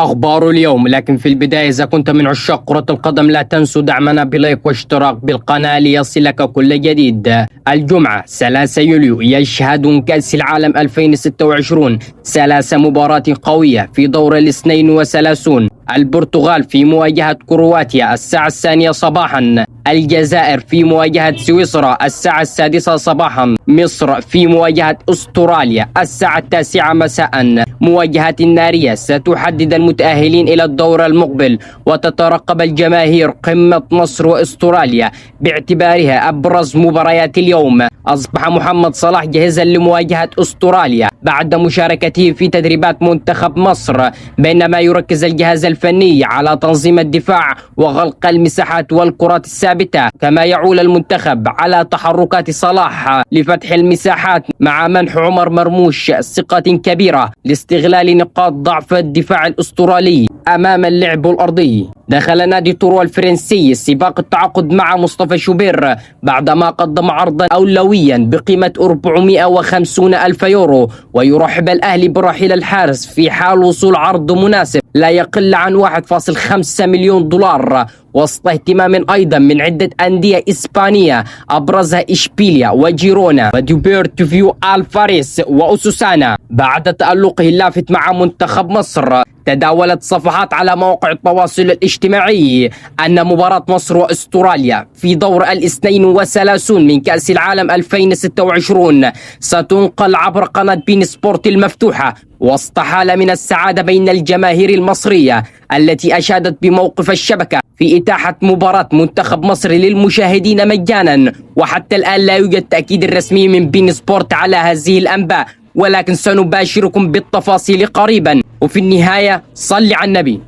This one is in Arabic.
أخبار اليوم. لكن في البداية إذا كنت من عشاق كرة القدم لا تنسوا دعمنا بلايك واشتراك بالقناة ليصلك كل جديد. الجمعة 3 يوليو يشهد كأس العالم 2026 3 مباريات قوية في دور 32. البرتغال في مواجهة كرواتيا الساعة 2 صباحا، الجزائر في مواجهة سويسرا الساعة 6 صباحا، مصر في مواجهة أستراليا الساعة 9 مساء. مواجهات نارية ستحدد المتأهلين إلى الدور المقبل، وتترقب الجماهير قمة مصر وأستراليا باعتبارها أبرز مباريات اليوم. أصبح محمد صلاح جاهزا لمواجهة أستراليا بعد مشاركته في تدريبات منتخب مصر، بينما يركز الجهاز الفني على تنظيم الدفاع وغلق المساحات والكرات الثابتة، كما يعول المنتخب على تحركات صلاح لفتح المساحات مع منح عمر مرموش ثقة كبيرة لاستغلال نقاط ضعف الدفاع الأسترالي أمام اللعب الأرضي. دخل نادي تورو الفرنسي سباق التعاقد مع مصطفى شوبير بعدما قدم عرضا أولويا بقيمة 450 ألف يورو، ويرحب الأهلي برحيل الحارس في حال وصول عرض مناسب لا يقل عن 1.5 مليون دولار، وسط اهتمام أيضا من عدة أندية إسبانية أبرزها إشبيليا وجيرونا وديبورتيفيو الفاريس وأسوسانا. بعد تألقه اللافت مع منتخب مصر، تداولت صفحات على مواقع التواصل الاجتماعي أن مباراة مصر وأستراليا في دور 32 من كأس العالم 2026 ستنقل عبر قناة بين سبورت المفتوحة، وسط حالة من السعادة بين الجماهير المصرية التي أشادت بموقف الشبكة في إتاحة مباراة منتخب مصر للمشاهدين مجانا. وحتى الآن لا يوجد تأكيد رسمي من بين سبورت على هذه الأنباء، ولكن سنباشركم بالتفاصيل قريبا. وفي النهاية صل على النبي.